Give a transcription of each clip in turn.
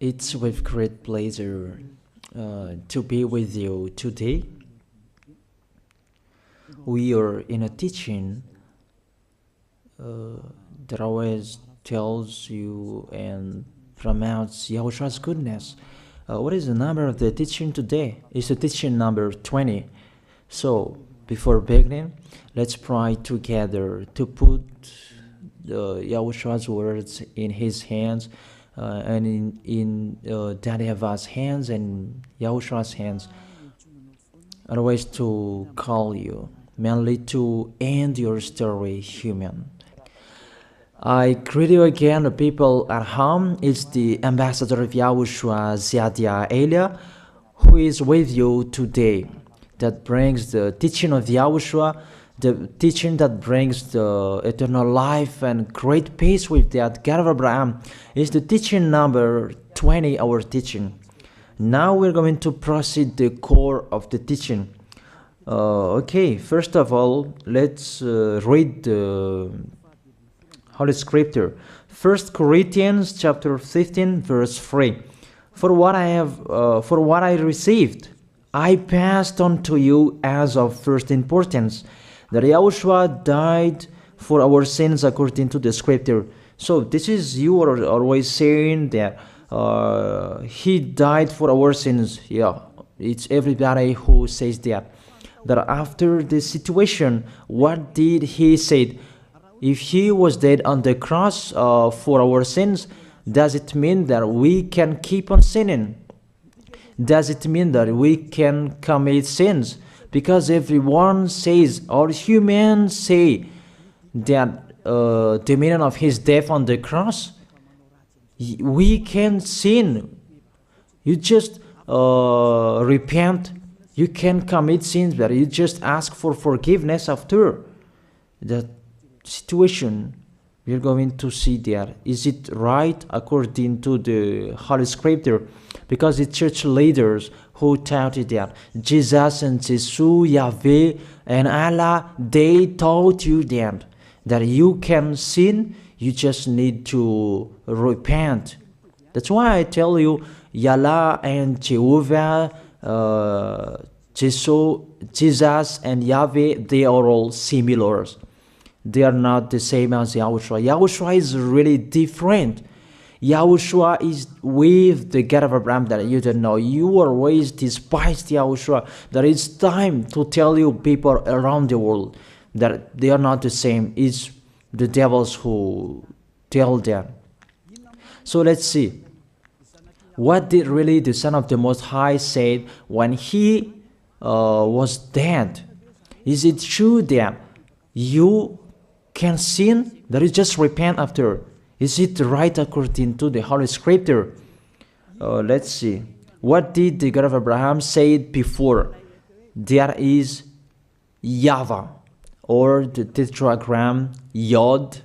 It's with great pleasure to be with you today. We are in a teaching that always tells you and promotes Yahoshua's goodness. What is the number of the teaching today? It's the teaching number 20. So, before beginning, let's pray together to put Yahoshua's words in his hands and in Daddy YAHVAH's hands and Yahoshua's hands. Otherwise, to call you, mainly to end your story human. I greet you again, the people at home. It's the ambassador of Yahushua, Ziadia Elia, who is with you today, that brings the teaching of Yahushua, the teaching that brings the eternal life and great peace with that God of Abraham. Is the teaching number 20, our teaching. Now we're going to proceed the core of the teaching. Okay, first of all, let's read the Holy Scripture. 1 Corinthians chapter 15, verse 3. For what I received, I passed on to you as of first importance, that Yahushua died for our sins according to the Scripture. So this is, you are always saying that he died for our sins. Yeah, it's everybody who says that. That after the situation, what did he say? If he was dead on the cross for our sins, does it mean that we can keep on sinning? Does it mean that we can commit sins? Because everyone says, or humans say, that the meaning of his death on the cross, we can sin. You just repent. You can commit sins, but you just ask for forgiveness after that situation. We're going to see there. Is it right according to the Holy Scripture? Because the church leaders who taught it that Jesus and Jesus, Yahweh and Allah, they taught you that you can sin, you just need to repent. That's why I tell you, Yahlah and Jehovah, Jesus and Yahweh, they are all similar. They are not the same as Yahushua. Yahushua is really different. Yahushua is with the God of Abraham that you don't know. You always despised Yahushua. That it's time to tell you people around the world that they are not the same. It's the devils who tell them. So let's see. What did really the Son of the Most High say when he was dead? Is it true that you can sin? That is just repent after. Is it right according to the Holy Scripture? Let's see. What did the God of Abraham say before? There is YAHVAH, or the tetragram Yod,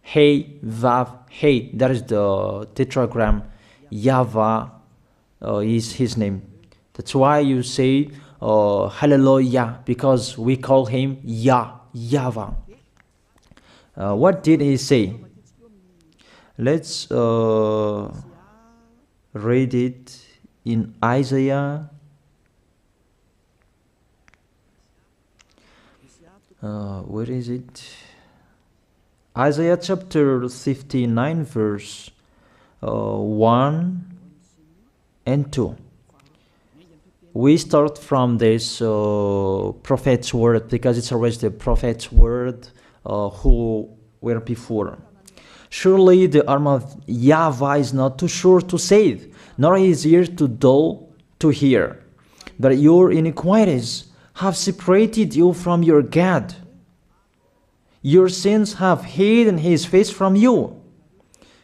Hey, Vav, Hey. That is the tetragram. YAHVAH is his name. That's why you say Hallelujah, because we call him YAHVAH. What did he say? Let's read it in Isaiah. Where is it? Isaiah chapter 59, verse 1 and 2. We start from this prophet's word, because it's always the prophet's word who were before. Surely the arm of YAHVAH is not too short to save, nor his ear too dull to hear. But your iniquities have separated you from your God. Your sins have hidden his face from you,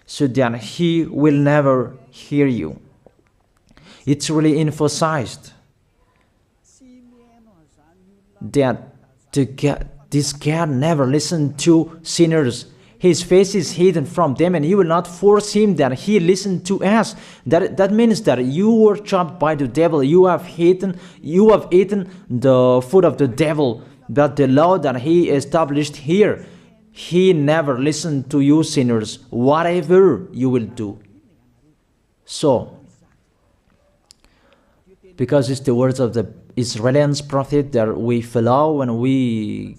so that he will never hear you. It's really emphasized that this God never listened to sinners. His face is hidden from them, and you will not force him that he listen to us. That means that you were trapped by the devil. You have eaten the food of the devil. But the law that he established here, he never listened to you sinners, whatever you will do. So, because it's the words of the Israelians prophet that we follow, and we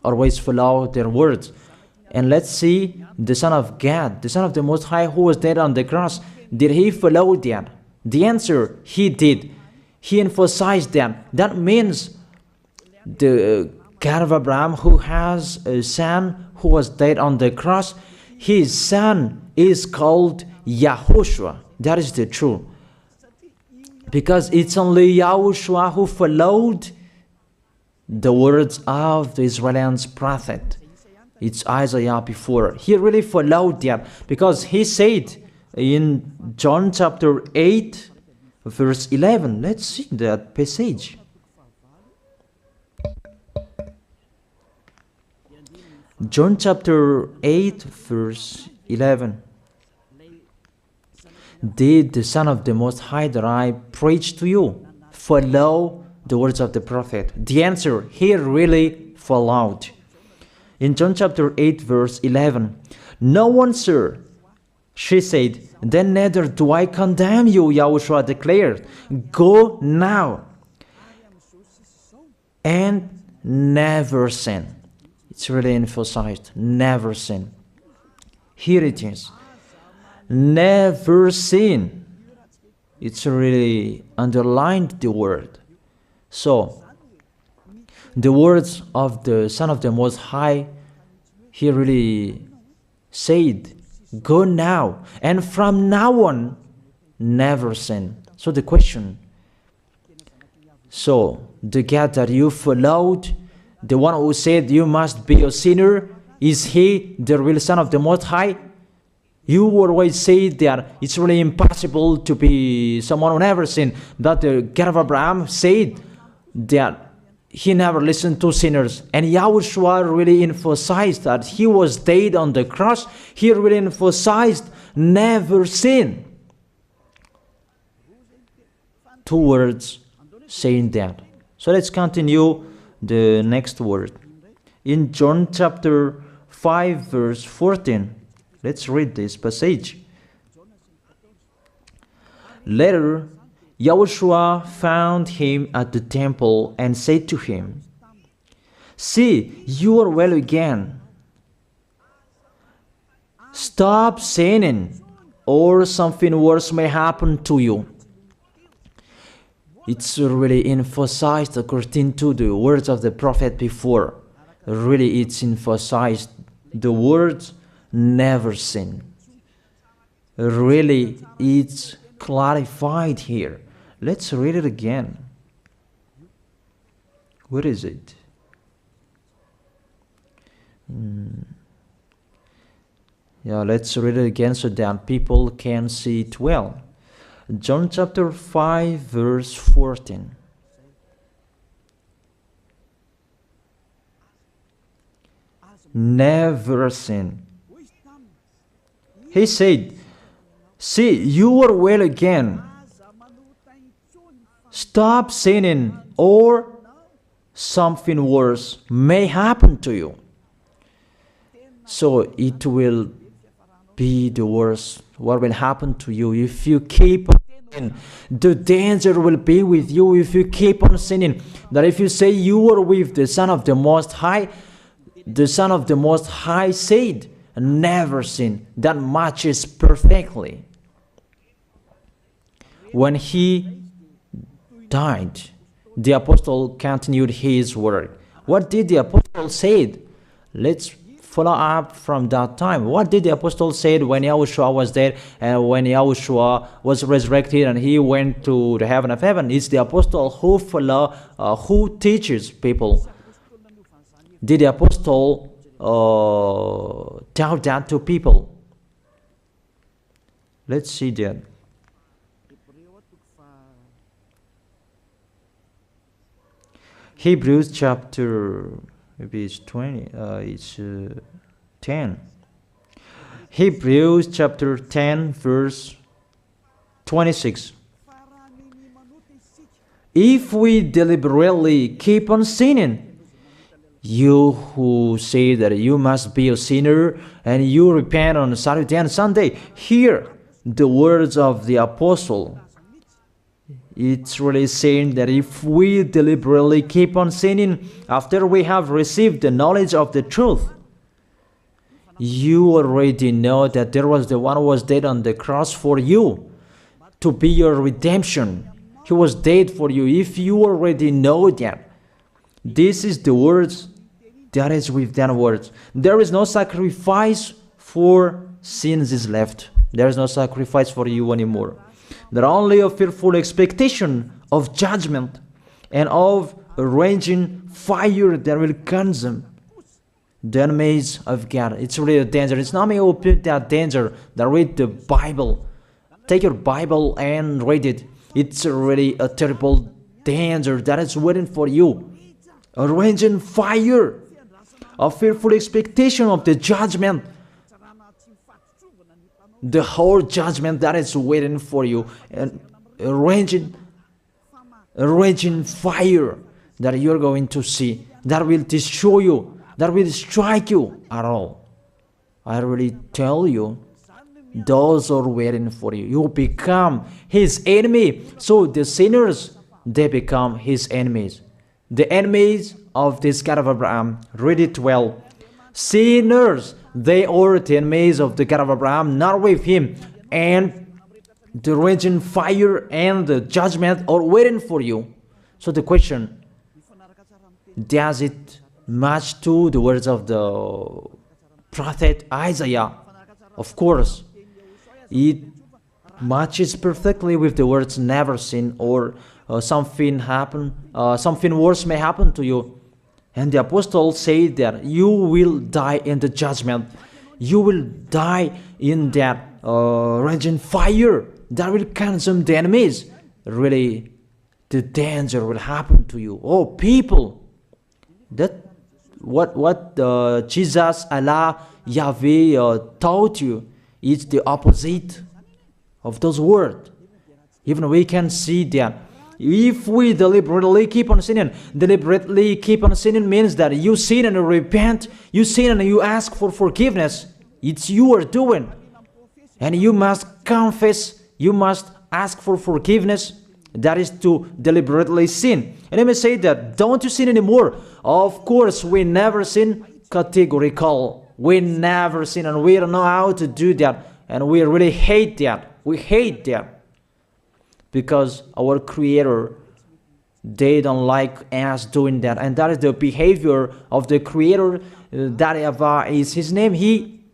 always follow their words. And let's see the Son of God, the Son of the Most High, who was dead on the cross. Did he follow that? The answer, he did. He emphasized that. That means the God of Abraham, who has a son who was dead on the cross, his son is called YAHOSHUAH. That is the truth. Because it's only YAHOSHUAH who followed the words of the Israelians prophet. It's Isaiah before. He really followed that, because he said in John chapter 8, verse 11. Let's see that passage. John chapter 8, verse 11. Did the Son of the Most High that I preach to you follow the words of the prophet? The answer, he really followed. In John chapter 8, verse 11, "No one, sir," she said, "then neither do I condemn you," YAHOSHUAH declared. "Go now and never sin." It's really emphasized, never sin. Here it is. Never sin. It's really underlined the word. So, the words of the Son of the Most High, he really said, go now, and from now on, never sin. So the question, so the God that you followed, the one who said you must be a sinner, is he the real Son of the Most High? You always say that it's really impossible to be someone who never sinned. But the God of Abraham said that he never listened to sinners. And YAHOSHUAH really emphasized that he was dead on the cross. He really emphasized never sin. Two words saying that. So let's continue the next word. In John chapter 5, verse 14. Let's read this passage. Later, YAHOSHUAH found him at the temple and said to him, "See, you are well again. Stop sinning, or something worse may happen to you." It's really emphasized according to the words of the prophet before. Really, it's emphasized the words never sin. Really, it's clarified here. Let's read it again. Where is it? Yeah, let's read it again so that people can see it well. John chapter 5, verse 14. Never sin. He said, "See, you are well again. Stop sinning, or something worse may happen to you." So it will be the worst. What will happen to you if you keep on sinning? The danger will be with you if you keep on sinning. That if you say you are with the Son of the Most High, the Son of the Most High said, never sin. That matches perfectly. When he died, the apostle continued his work. What did the apostle say? Let's follow up from that time. What did the apostle say when YAHOSHUAH was dead and when YAHOSHUAH was resurrected and he went to the heaven of heaven? It's the apostle who teaches people. Did the apostle tell that to people? Let's see that. Hebrews chapter, maybe it's 20, it's 10. Hebrews chapter 10, verse 26. If we deliberately keep on sinning, you who say that you must be a sinner and you repent on Saturday and Sunday, here the words of the apostle. It's really saying that if we deliberately keep on sinning after we have received the knowledge of the truth, you already know that there was the one who was dead on the cross for you to be your redemption. He was dead for you. If you already know that, this is the words that is with that words. There is no sacrifice for sins is left. There is no sacrifice for you anymore. There are only a fearful expectation of judgment and of a raging fire that will consume the enemies of God. It's really a danger. It's not me who put that danger that read the Bible. Take your Bible and read it. It's really a terrible danger that is waiting for you. A raging fire, a fearful expectation of the judgment. The whole judgment that is waiting for you, and a raging fire that you're going to see, that will destroy you, that will strike you at all. I really tell you, those are waiting for you. You become his enemy. So the sinners, they become his enemies. The enemies of this God of Abraham. Read it well. Sinners, they are the enemies of the God of Abraham, not with him. And the raging fire and the judgment are waiting for you. So the question, does it match to the words of the prophet Isaiah? Of course. It matches perfectly with the words never sin, or something worse may happen to you. And the apostle said that you will die in the judgment. You will die in that raging fire that will consume the enemies. Really, the danger will happen to you. Oh, people, that what Jesus, Allah, Yahweh taught you is the opposite of those words. Even we can see that. If we deliberately keep on sinning means that you sin and you repent, you sin and you ask for forgiveness. It's you are doing. And you must confess, you must ask for forgiveness. That is to deliberately sin. And let me say that, don't you sin anymore? Of course, we never sin categorical. We never sin, and we don't know how to do that. And we really hate that. We hate that. Because our Creator, they don't like us doing that. And that is the behavior of the Creator. That YAHVAH is his name. He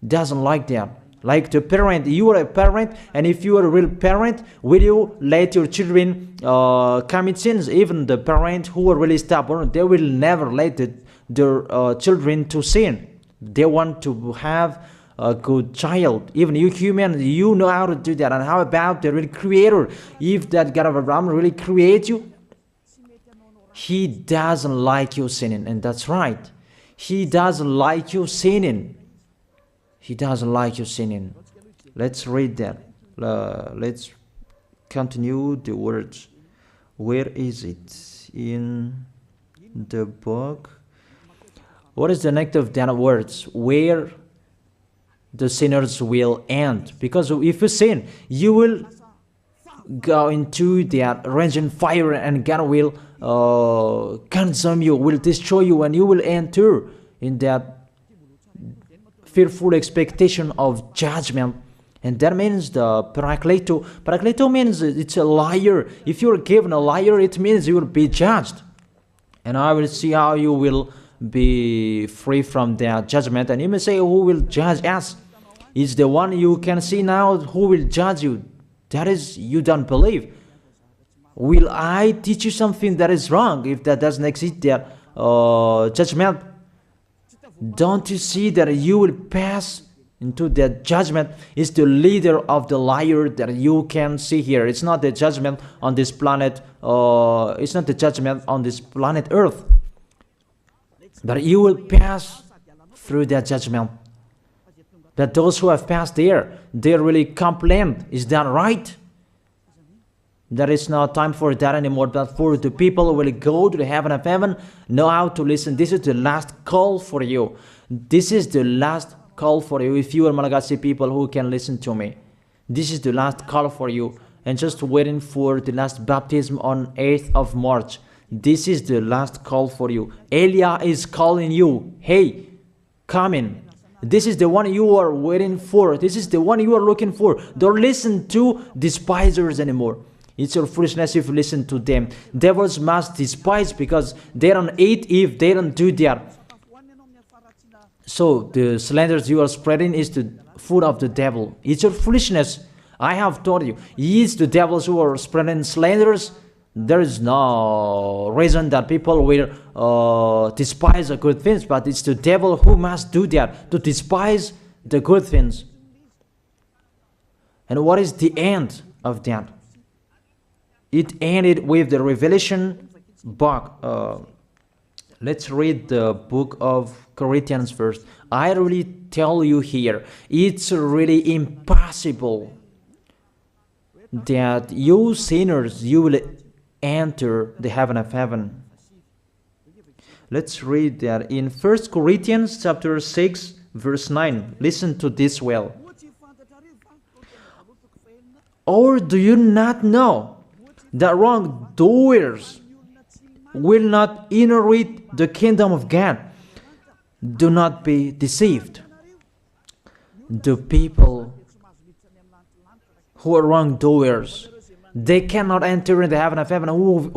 doesn't like that. Like the parent, you are a parent, and if you are a real parent, will you let your children commit sins? Even the parent who are really stubborn, they will never let their children to sin. They want to have a good child. Even you human, you know how to do that. And how about the real Creator? If that God of Abraham really creates you, he doesn't like you sinning. And that's right. He doesn't like you sinning. He doesn't like you sinning. Let's read that. Let's continue the words. Where is it? In the book. What is the next of that words? Where the sinners will end. Because if you sin, you will go into that raging fire, and God will consume you, will destroy you, and you will enter in that fearful expectation of judgment. And that means the parakleto. Parakleto means it's a liar. If you're given a liar, it means you will be judged. And I will see how you will be free from that judgment. And you may say, who will judge us? It's the one you can see now who will judge you. That is, you don't believe. Will I teach you something that is wrong if that doesn't exist, that judgment? Don't you see that you will pass into that judgment? Is the leader of the liar that you can see here. It's not the judgment on this planet. It's not the judgment on this planet Earth. But you will pass through that judgment. That those who have passed there, they really complain. Is that right? There is no time for that anymore. But for the people who will go to the heaven of heaven, know how to listen. This is the last call for you. This is the last call for you. If you are Malagasy people who can listen to me, This is the last call for you. And just waiting for the last baptism on 8th of March. This is the last call for you. Elia is calling you. Hey, come in. This is the one you are waiting for. This is the one you are looking for. Don't listen to despisers anymore. It's your foolishness if you listen to them. Devils must despise because they don't eat if they don't do that. So the slanders you are spreading is the food of the devil. It's your foolishness. I have told you. It's the devils who are spreading slanders. There is no reason that people will despise the good things, but it's the devil who must do that, to despise the good things. And what is the end of that? It ended with the Revelation book. Let's read the book of Corinthians first. I really tell you here, it's really impossible that you sinners, you will enter the heaven of heaven. Let's read that in 1 Corinthians chapter 6 verse 9. Listen to this well. Or do you not know that wrongdoers will not inherit the kingdom of God? Do not be deceived. The people who are wrongdoers, they cannot enter in the heaven of heaven.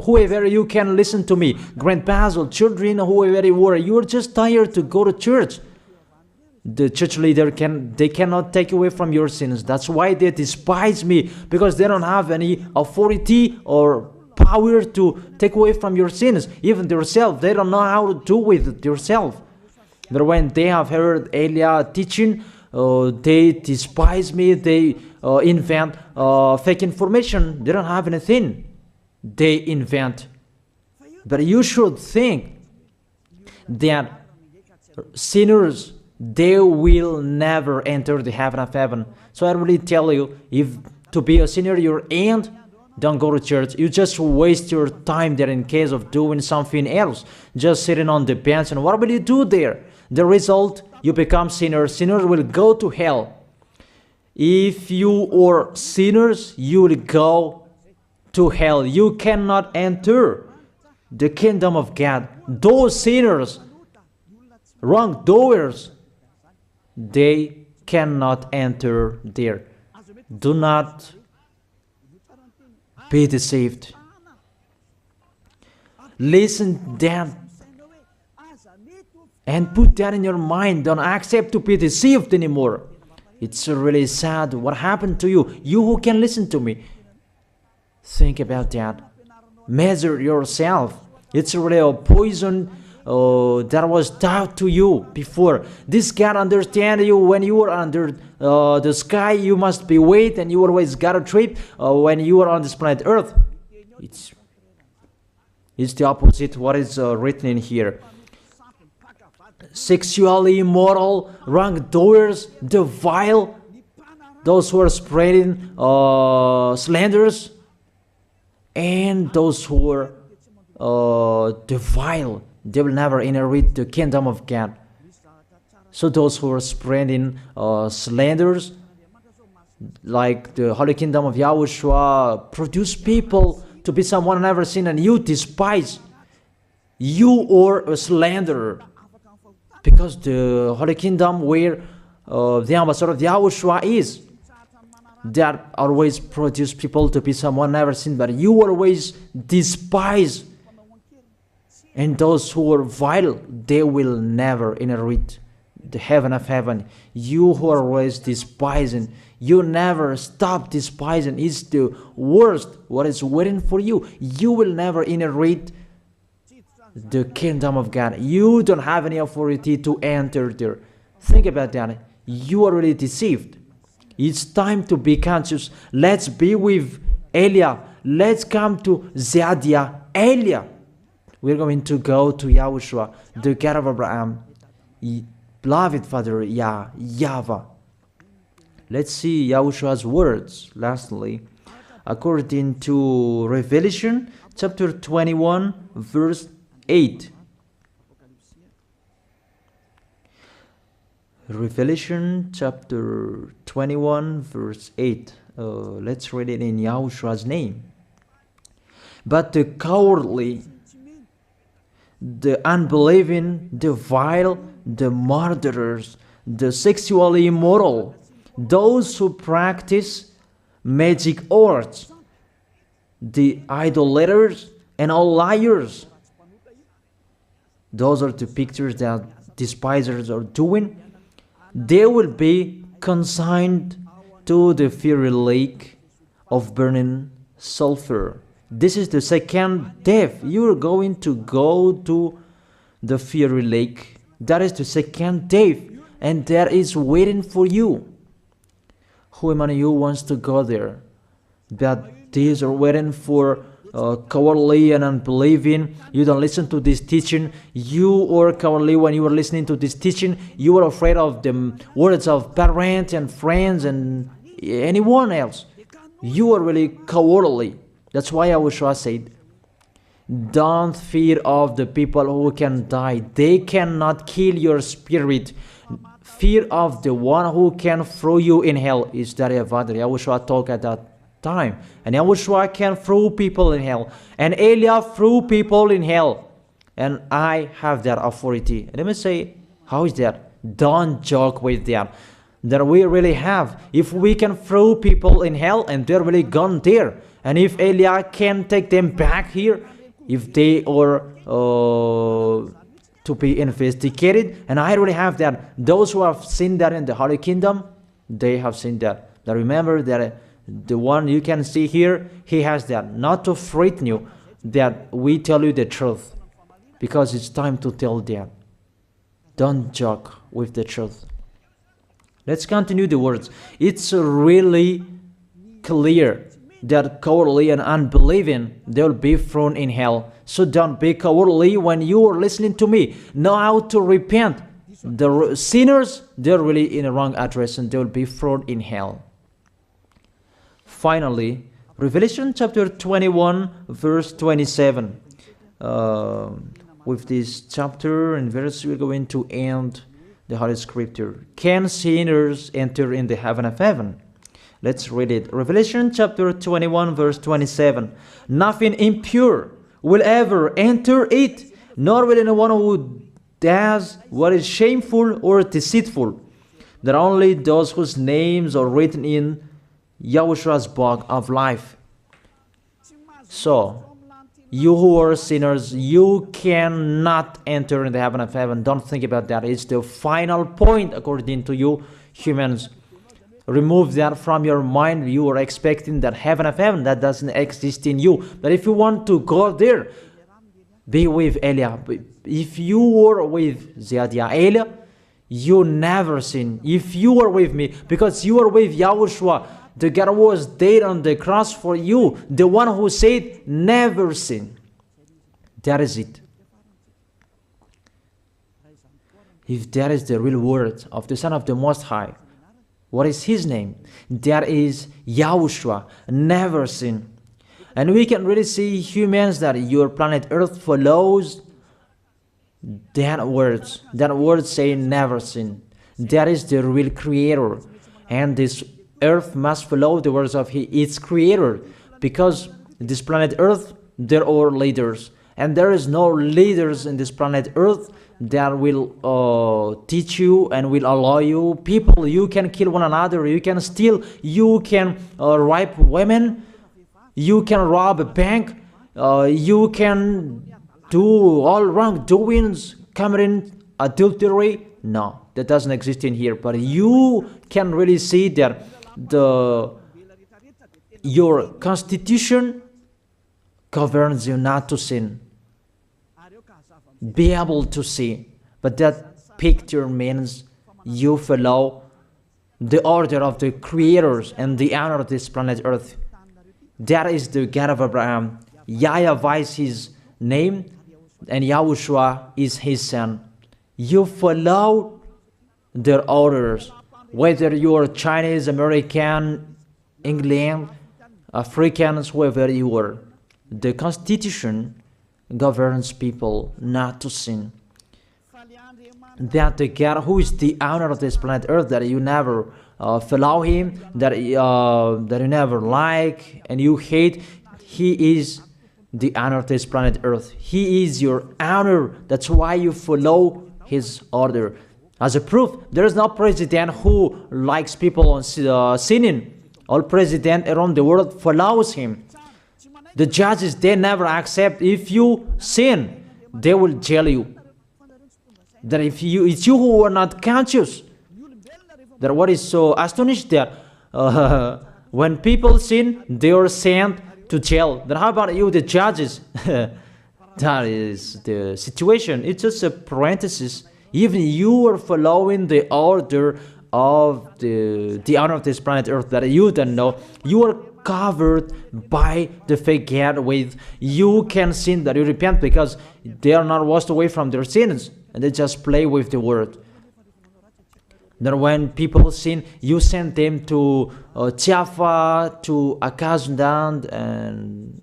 Whoever you can listen to me, grandpas or children, whoever you are, you are just tired to go to church. The church leader they cannot take away from your sins. That's why they despise me, because they don't have any authority or power to take away from your sins. Even themselves, they don't know how to do with themselves. But when they have heard Elia teaching, they despise me. They invent fake information. They don't have anything. They invent. But you should think that sinners, they will never enter the heaven of heaven. So I really tell you, if to be a sinner you're in, don't go to church. You just waste your time there in case of doing something else. Just sitting on the bench, and what will you do there? The result, you become sinners. Sinners will go to hell. If you are sinners, you will go to hell. You cannot enter the kingdom of God. Those sinners, wrongdoers, they cannot enter there. Do not be deceived. Listen then and put that in your mind. Don't accept to be deceived anymore. It's really sad what happened to you. You who can listen to me, think about that. Measure yourself. It's really a poison that was taught to you before. This God understand you when you are under the sky. You must be wait, and you always got a trip when you are on this planet Earth. It's the opposite what is written in here. Sexually immoral, wrongdoers, the vile, those who are spreading slanders, and those who are the vile, they will never inherit the kingdom of God. So those who are spreading slanders, like the Holy Kingdom of YAHOSHUAH, produce people to be someone never seen, and you despise. You are a slanderer. Because the Holy Kingdom where the ambassador of YAHOSHUAH is, that always produce people to be someone never seen, but you always despise. And those who are vile, they will never inherit the heaven of heaven. You who are always despising, you never stop despising. It's the worst what is waiting for you. You will never inherit the kingdom of God. You don't have any authority to enter there. Think about that. You are already deceived. It's time to be conscious. Let's be with Elia. Let's come to Zadiah. Elia. We're going to go to YAHOSHUAH, the God of Abraham, beloved Father YAHVAH. Let's see YAHOSHUAH's words. Lastly, according to Revelation chapter 21 verse 8. Revelation chapter 21 verse 8. Let's read it in Yahoshua's name. But the cowardly, the unbelieving, the vile, the murderers, the sexually immoral, those who practice magic arts, the idolaters, and all liars. Those are the pictures that despisers are doing. They will be consigned to the fiery lake of burning sulfur. This is the second death. You are going to go to the fiery lake. That is the second death, and that is waiting for you. Who among you wants to go there? That these are waiting for cowardly and unbelieving. You don't listen to this teaching. You are cowardly when you are listening to this teaching. You are afraid of the words of parents and friends and anyone else. You are really cowardly. That's why YAHOSHUAH said, don't fear of the people who can die. They cannot kill your spirit. Fear of the one who can throw you in hell. Is that YAHOSHUAH talked at that time. And YAHOSHUAH can throw people in hell. And Elia threw people in hell. And I have that authority. And let me say, how is that? Don't joke with that. That we really have. If we can throw people in hell and they're really gone there. And if Elia can take them back here, if they are to be investigated, and I really have that. Those who have seen that in the Holy Kingdom, they have seen that. Now remember that the one you can see here, he has that. Not to frighten you, that we tell you the truth, because it's time to tell them. Don't joke with the truth. Let's continue the words. It's really clear that cowardly and unbelieving, they will be thrown in hell. So don't be cowardly when you are listening to me. Know how to repent. The sinners, they're really in the wrong address and they will be thrown in hell. Finally, Revelation chapter 21, verse 27. With this chapter and verse, we're going to end the Holy Scripture. Can sinners enter in the heaven of heaven? Let's read it. Revelation chapter 21, verse 27. Nothing impure will ever enter it, nor will anyone who does what is shameful or deceitful. That only those whose names are written in YAHOSHUAH's book of life. So, you who are sinners, you cannot enter in the heaven of heaven. Don't think about that. It's the final point according to you humans. Remove that from your mind. You are expecting that heaven of heaven that doesn't exist in you. But if you want to go there, be with Elia. If you were with Elia, you never sin. If you are with me, because you are with YAHOSHUAH, the God was dead on the cross for you, the one who said never sin. That is it. If that is the real word of the Son of the Most High, what is his name? That is YAHOSHUAH, never sin. And we can really see humans that your planet Earth follows that words. That word saying never sin. That is the real creator. And this Earth must follow the words of its creator. Because this planet Earth, there are leaders. And there is no leaders in this planet Earth that will teach you and will allow you. People, you can kill one another, you can steal, you can rape women, you can rob a bank, you can do all wrongdoings, committing adultery. No, that doesn't exist in here. But you can really see that your constitution governs you not to sin. Be able to see. But that picture means you follow the order of the creators and the honor of this planet Earth. That is the God of Abraham. YAHVAH is his name, and YAHOSHUAH is his son. You follow their orders, whether you are Chinese, American, England, Africans, whoever you are. The Constitution governs people not to sin. That the God who is the owner of this planet Earth, that you never follow him, that you never like and you hate, he is the honor of this planet Earth. He is your honor. That's why you follow his order. As a proof, there is no president who likes people sinning. All president around the world follows him. The judges, they never accept if you sin, they will jail you. That if it's you who are not conscious. That what is so astonished that when people sin, they are sent to jail. Then how about you, the judges? That is the situation. It's just a parenthesis. Even you are following the order of the honor of this planet Earth that you don't know. You are covered by the fake God with you can sin that you repent because they are not washed away from their sins and they just play with the word. Then when people sin, you send them to Java, to Akazundan, and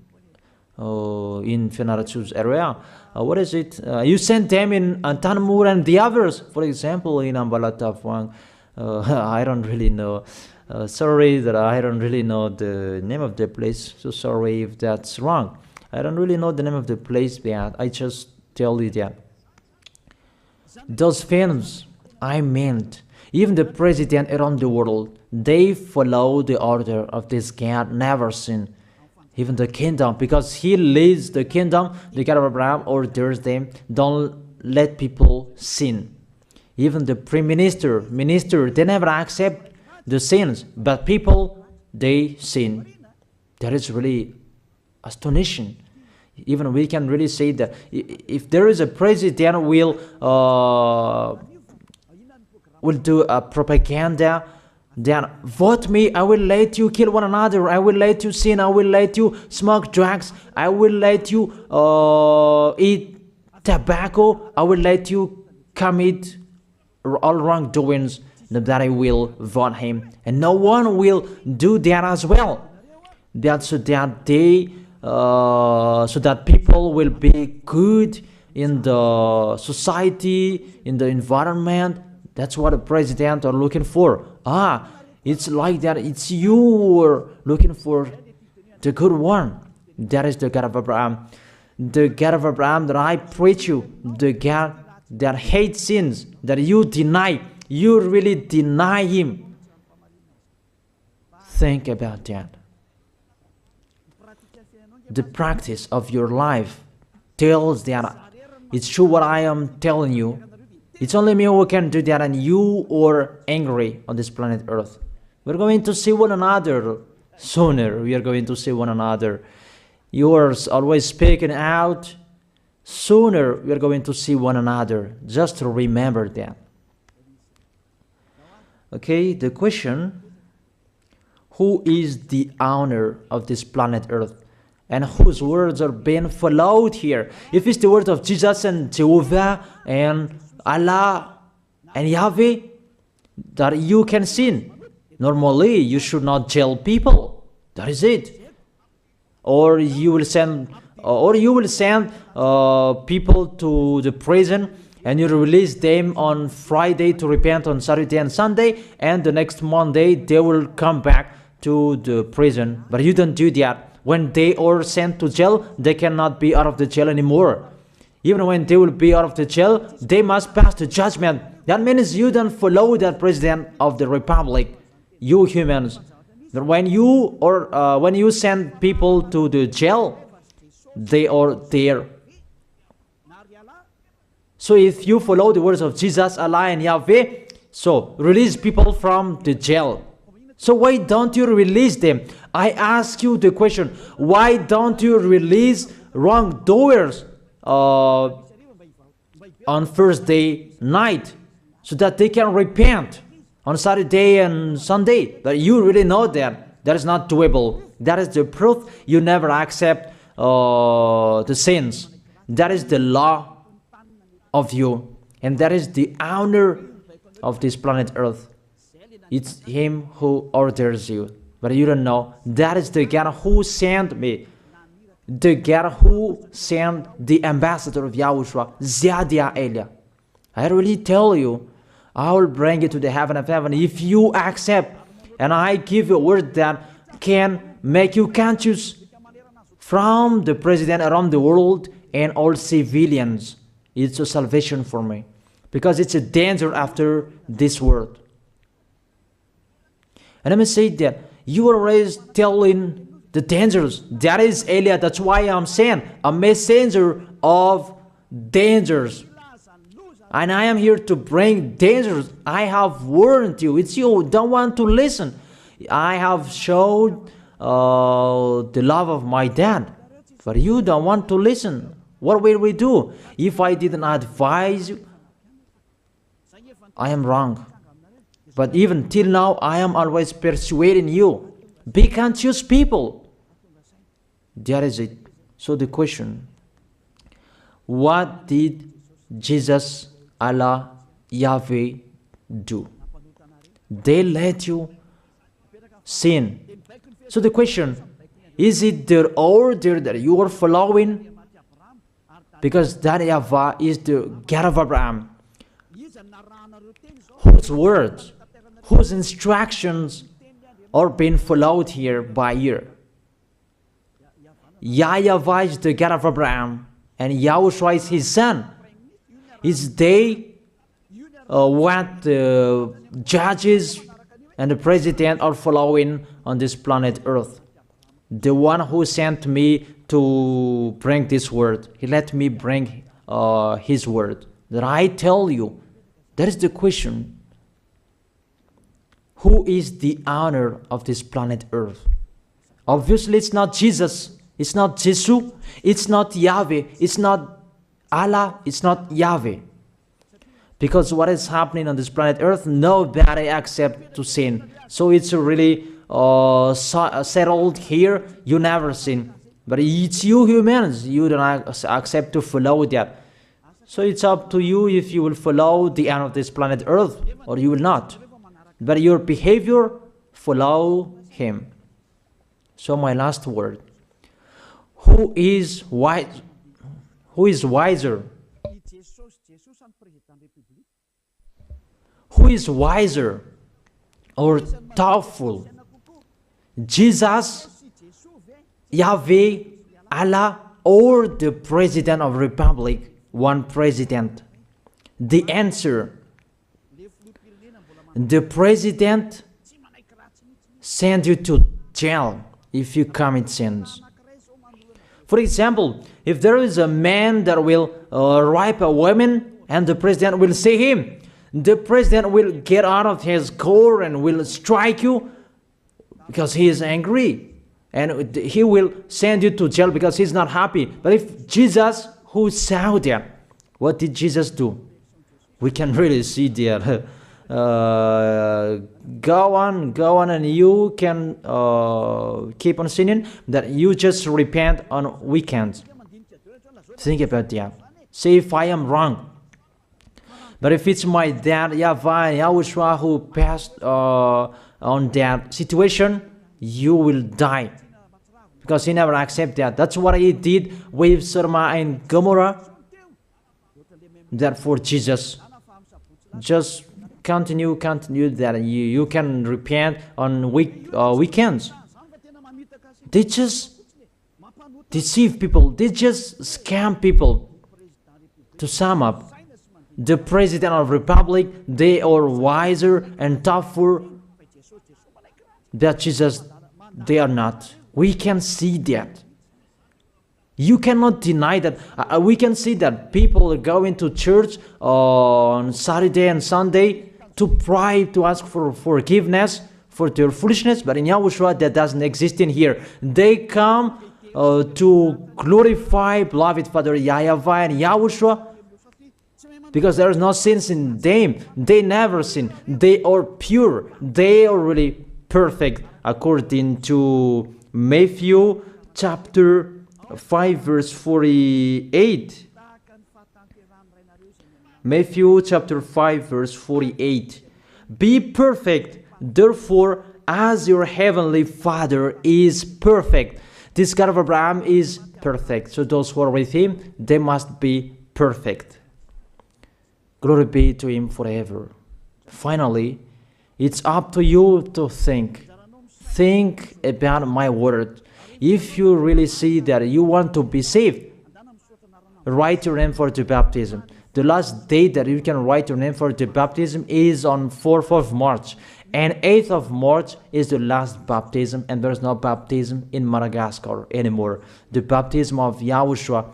in Fenarachu's area. What is it? You send them in Tanmur and the others. For example, in Ambalatafwang, I don't really know. Sorry that I don't really know the name of the place. So sorry if that's wrong. I don't really know the name of the place, but I just tell you that. Those films, I meant, even the president around the world, they follow the order of this God, never sin. Even the kingdom, because he leads the kingdom, the God of Abraham orders them, don't let people sin. Even the prime minister, they never accept the sins, but people, they sin. That is really astonishing. Even we can really say that if there is a president will do a propaganda, then vote me, I will let you kill one another, I will let you sin, I will let you smoke drugs, I will let you eat tobacco, I will let you commit all wrongdoings, that I will vote him. And no one will do that as well. That's so that they so that people will be good in the society, in the environment. That's what the president are looking for. It's like that. It's you who are looking for the good one. That is the God of Abraham. The God of Abraham that I preach you. The God that hates sins, that you deny. You really deny him. Think about that. The practice of your life tells that it's true what I am telling you. It's only me who can do that, and you are angry on this planet Earth. We're going to see one another sooner. We are going to see one another. You are always speaking out. Sooner we are going to see one another. Just remember that. Okay, the question, who is the owner of this planet Earth? And whose words are being followed here? If it's the word of Jesus and Jehovah and Allah and Yahweh, that you can sin. Normally, you should not jail people. That is it. Or you will send people to the prison, and you release them on Friday to repent on Saturday and Sunday, and the next Monday they will come back to the prison. But you don't do that. When they are sent to jail, they cannot be out of the jail anymore. Even when they will be out of the jail, they must pass the judgment. That means you don't follow that president of the republic, you humans. When you send people to the jail, they are there. So if you follow the words of Jesus, Allah and Yahweh, so release people from the jail. So why don't you release them? I ask you the question, why don't you release wrongdoers on Thursday night so that they can repent on Saturday and Sunday? But you really know that is not doable. That is the proof you never accept the sins. That is the law of you, and that is the owner of this planet Earth. It's him who orders you, but you don't know. That is the God who sent me, the God who sent the ambassador of Yahushua, Zadia Elia. I really tell you, I will bring you to the heaven of heaven if you accept. And I give you a word that can make you conscious from the president around the world and all civilians. It's a salvation for me. Because it's a danger after this world. And let me say that you are always telling the dangers. That is Elia. That's why I'm saying a messenger of dangers. And I am here to bring dangers. I have warned you. It's you don't want to listen. I have showed the love of my dad. But you don't want to listen. What will we do? If I didn't advise you, I am wrong. But even till now, I am always persuading you. Be conscious people. That is it. So the question, what did Jesus, Allah, Yahweh do? They let you sin. So the question, is it their order that you are following? Because that YAHVAH is the God of Abraham, whose words, whose instructions are being followed here by year. YAHVAH is the God of Abraham, and YAHOSHUAH is his son. Is they what the judges and the president are following on this planet Earth. The one who sent me to bring this word, he let me bring his word. That I tell you, that is the question. Who is the owner of this planet Earth? Obviously, it's not Jesus. It's not Jesus. It's not Yahweh. It's not Allah. It's not Yahweh. Because what is happening on this planet Earth, nobody accepts to sin. So it's really settled here. You never sin. But it's you humans. You don't accept to follow that. So it's up to you if you will follow the end of this planet Earth or you will not. But your behavior, follow him. So my last word. Who is wise? Who is wiser? Who is wiser or thoughtful? Jesus, Yahweh, Allah, or the President of Republic? One president. The answer. The president sends you to jail if you commit sins. For example, if there is a man that will rape a woman and the president will see him, the president will get out of his car and will strike you because he is angry. And he will send you to jail because he's not happy. But if Jesus, who saw that, what did Jesus do? We can really see that. Go on, and you can keep on sinning, that you just repent on weekends. Think about that. Say if I am wrong. But if it's my dad, YAHVAH, YAHOSHUAH, who passed on that situation, you will die. Because he never accepted that. That's what he did with Sodom and Gomorrah. Therefore, Jesus, just continue that you can repent on weekends. They just deceive people. They just scam people. To sum up, the President of Republic, they are wiser and tougher than Jesus. They are not. We can see that. You cannot deny that. We can see that people are going to church on Saturday and Sunday to pray, to ask for forgiveness for their foolishness. But in YAHOSHUAH, that doesn't exist in here. They come to glorify beloved Father YAHVAH and YAHOSHUAH because there is no sins in them. They never sin. They are pure. They are really perfect according to Matthew chapter 5 verse 48. Matthew chapter 5 verse 48. Be perfect, therefore, as your heavenly Father is perfect. This God of Abraham is perfect. So those who are with him, they must be perfect. Glory be to him forever. Finally, it's up to you to think. Think about my word. If you really see that you want to be saved, write your name for the baptism. The last date that you can write your name for the baptism is on 4th of March. And 8th of March is the last baptism, and there's no baptism in Madagascar anymore. The baptism of Yahushua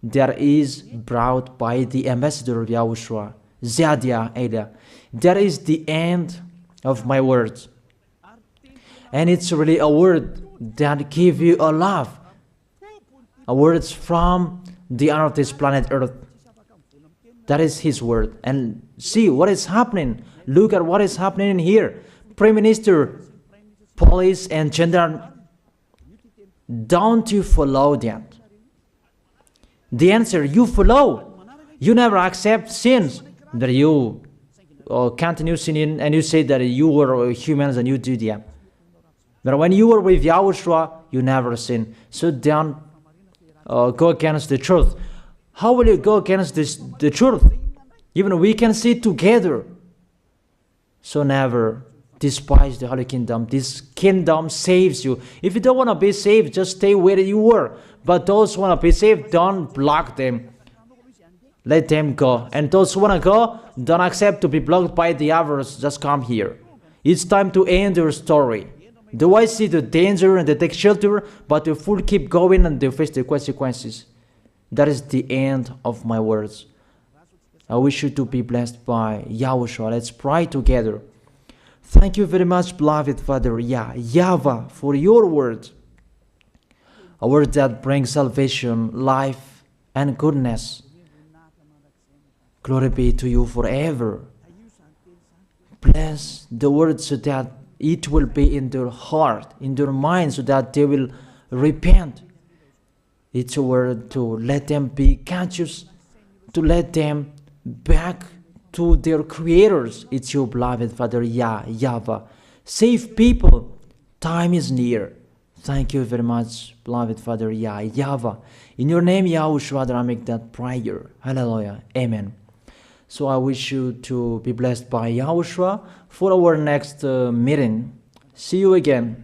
that is brought by the ambassador of Yahushua, Zadia Elia. That is the end of my words. And it's really a word that gives you a love. A word from the honor of this planet Earth. That is his word. And see what is happening. Look at what is happening in here. Prime Minister, police and gendarme, don't you follow that? The answer, you follow. You never accept sins. That you continue sinning and you say that you were humans and you do that. But when you were with Yahushua, you never sin. So don't go against the truth. How will you go against the truth? Even we can see together. So never despise the Holy Kingdom. This kingdom saves you. If you don't want to be saved, just stay where you were. But those who want to be saved, don't block them. Let them go. And those who want to go, don't accept to be blocked by the others. Just come here. It's time to end your story. Do I see the danger and they take shelter, but the fool keep going and they face the consequences? That is the end of my words. I wish you to be blessed by Yahushua. Let's pray together. Thank you very much, beloved Father YAHVAH, for your word. A word that brings salvation, life, and goodness. Glory be to you forever. Bless the word so that it will be in their heart, in their mind, so that they will repent. It's a word to let them be conscious, to let them back to their creators. It's your beloved Father YAHVAH. Save people. Time is near. Thank you very much, beloved Father YAHVAH. In your name, Yahushua, that I make that prayer. Hallelujah. Amen. So I wish you to be blessed by Yahushua for our next meeting. See you again.